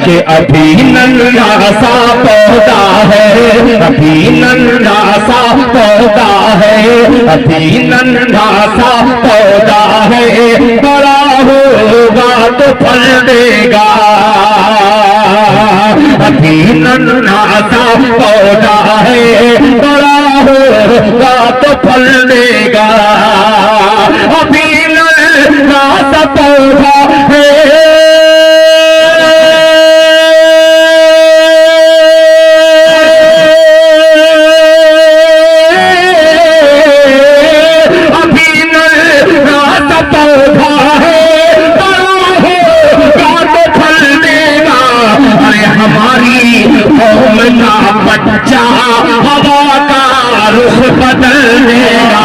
कि अभी नन्हा सा पौधा है, अभी नन्हा सा पौधा है, अभी नन्हा सा पौधा है, बड़ा होगा तो फल देगा। अभी नन्हा सा पौधा है, बड़ा होगा तो फल देगा। अभी नन्हा सा पौधा है, बच्चा हवा का रुख बदल देगा।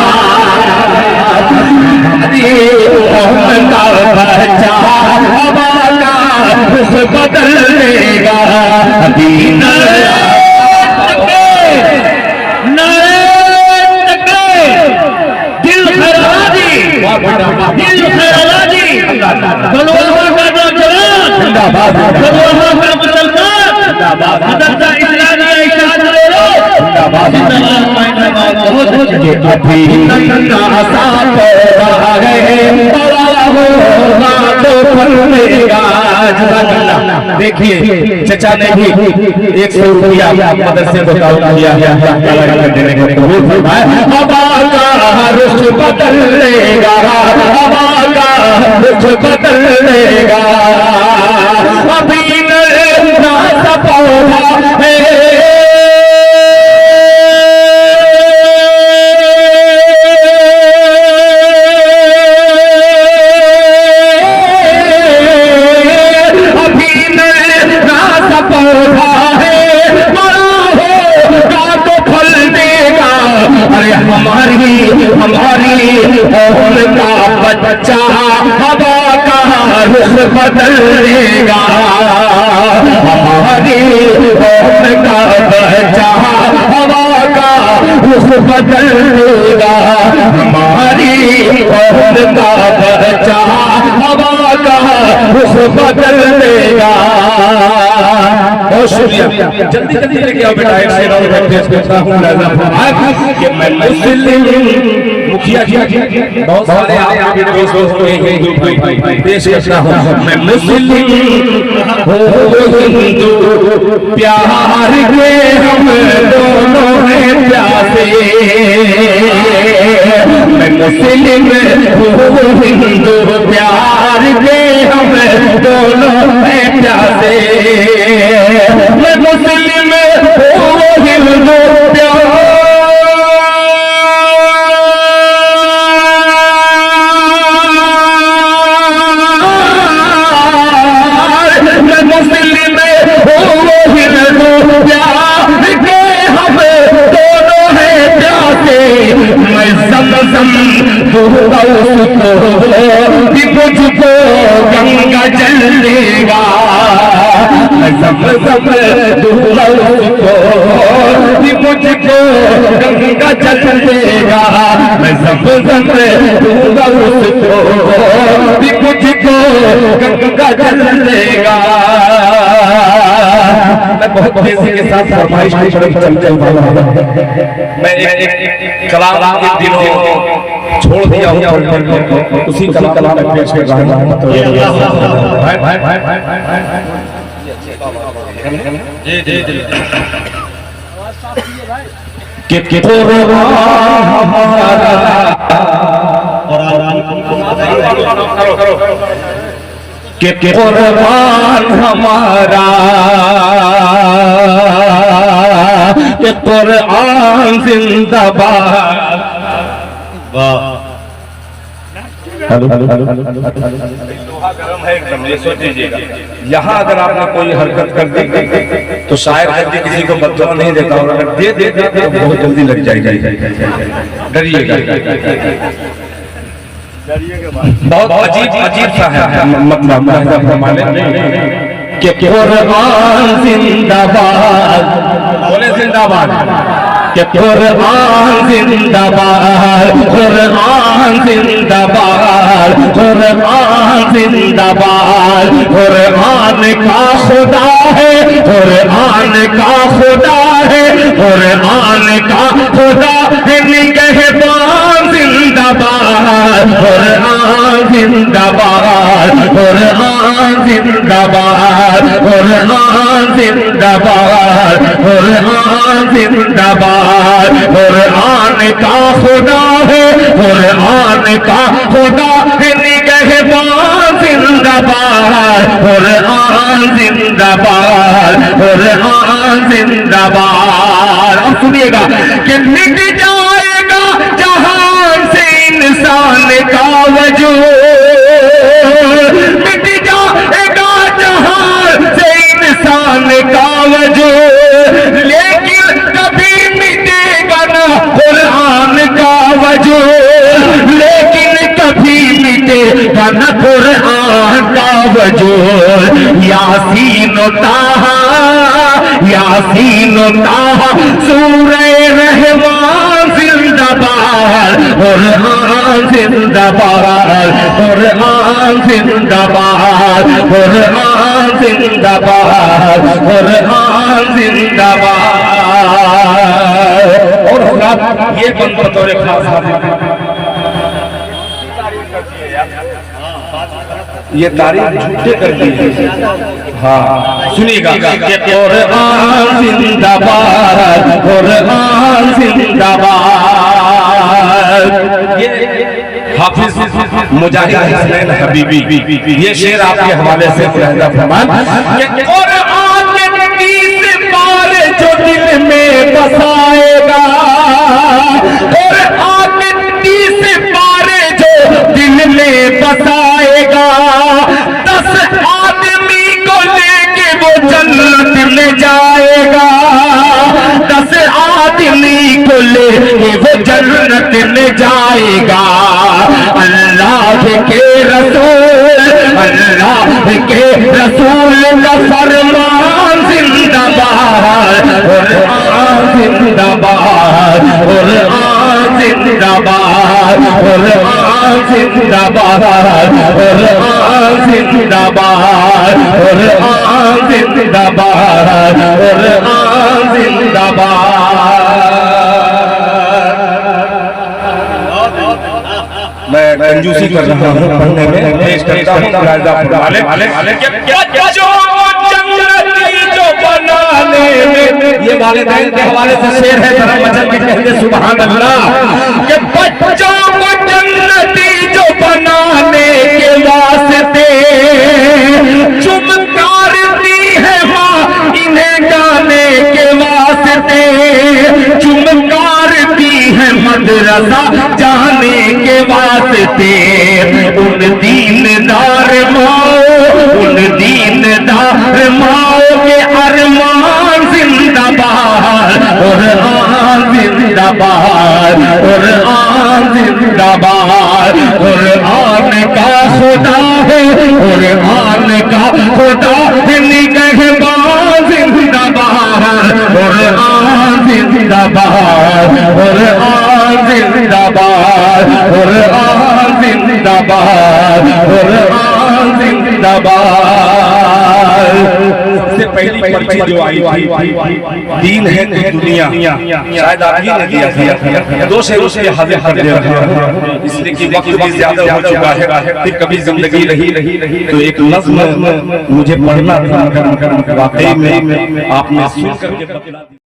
का बच्चा हवा का रुख बदल देगा। दिल खैराजी, दिल खैराजी, अभी नन्हा सा पौधा है, बड़ा होगा तो फल देगा। देखिए चचा ने भी 100 रुपया मदरसे को दान किया देने को कबूल फरमाया। हवा का रुख बदल देगा, हवा का रुख बदल देगा। अभी नन्हा सा पौधा है, हमारी कौम का बच्चा हवा का रुख बदल देगा। हमारी कौम का बच्चा हवा का रुख बदल देगा। हमारी कौम का बच्चा हवा का रुख बदल देगा। बहुत शुक्रिया, जल्दी जल्दी लेके आओ बेटा। मैं मुस्लिम मुखिया जी बहुत सारे आपके दोस्तों हिंदू भाई पेश करता हूँ। मैं मुस्लिम हिंदू प्यार के हम दोनों हैं प्यासे। मैं मुस्लिम हिंदू प्यार के हम दोनों हैं प्यासे। मैं मुस्लिम हिंदू प्यार मुझको गंगा जल देगा। मुझको गंगा जल देगा। मैं मुझको गंगा जल देगा। मैं बहुत तेजी के साथ फरमाइश की तरफ चलते हुए मैं एक कलाम के दिनों छोड़ दिया हूँ, उसी कलाम में पेश कर रहा हूँ। कि हमारा कि कुर्बान हमारा कि कुरान जिंदाबाद। वाह, गरम है एकदम, ये सोचिएगा। यहाँ अगर आपने कोई हरकत कर दी तो शायद कभी किसी को बददुआ नहीं देता, और अगर दे देगा तो बहुत जल्दी लग जाएगा। डरिएगा, बहुत अजीब अजीब सा है मतलब कि कुरान जिंदाबाद। बोले जिंदाबाद। कि कुरान जिंदाबाद, कुरान जिंदाबाद, कुरान जिंदाबाद। कुरान का खुदा कुरान का खुदा है, कुरान का खुदा है, निगहबान जिंदाबाद, कुरान जिंदाबाद, कुरान जिंदाबाद, कुरान जिंदाबाद, कुरान जिंदाबाद। कुरान का खुदा है, कुरान का खुदा है, निगहबान जिंदाबाद, कुरान जिंदाबाद, कुरान जिंदाबाद। अब सुनिएगा कि मिट जाएगा जहान से इंसान का वजूद, मिट जाएगा जहान से इंसान का वजूद, लेकिन कभी मिटेगा ना कुरान का वजूद, लेकिन कभी मिटेगा ना कुरान का वजूद। यासीन ताहा, यासीन ताहा, सूरे रहमान जिंदाबाद, कुरान जिंदाबाद, कुरान जिंदाबाद, कुरान जिंदाबाद, कुरान जिंदाबाद। और होगा ये बंद बतौर खास हाजिर, ये तारीफ झूठे कर दी। हाँ सुनिएगा, कुरान जिंदाबाद, कुरान जिंदाबाद। ये हाफिज मुजाहिद हसनैन हबीबी ये शेर आपके हवाले से फरमान, कुरान के 30 पारे जो दिल में बसाएगा, कुरान के 30 पारे जो दिल में बसाएगा, 10 आदमी को लेके वो जन्नत में जाएगा, 10 आदमी को लेके वो जन्नत में जाएगा। अल्लाह के रसूल, अल्लाह के रसूल का फरमान जिंदाबाद, कुरान जिंदाबाद, कुरान जिंदाबाद, कुरान जिंदाबाद, कुरान जिंदाबाद, कुरान जिंदाबाद, कुरान जिंदाबाद। मैं कंजूसी कर रहा हूँ पढ़ने में, पेश करता हूँ जो बनाने में, ये वालिदैन के हवाले से शेर है, जरा मचल के कहिए सुभान अल्लाह। कि बच्चों को जन्नती जो बनाने के वास्ते चुमकार दी है माँ इन्हें गाने के वास्ते, चुमकार दी है मदरसा जाने के वास्ते। उन दीनदार माओ, उन दीनदार माओ के अरमान जिंदाबाद, कुरान जिंदाबाद, कुरान जिंदाबाद। कुरान का खुदा है, कुरान का खुदा है, निगहबान जिंदाबाद, कुरान जिंदाबाद, कुरान जिंदाबाद, कुरान जिंदाबाद, कुरान जिंदाबाद। सबसे पहली पर्ची जो आई थी, दीन है तो दुनिया, शायद आप ही ने दिया था। 2 शेरों से हाजिर कर दे रहा हूं, इसलिए कि वक्त भी ज्यादा हो चुका है, फिर कभी जिंदगी रही तो एक नज़्म मुझे पढ़ना था, वाकई में आपने सुन करके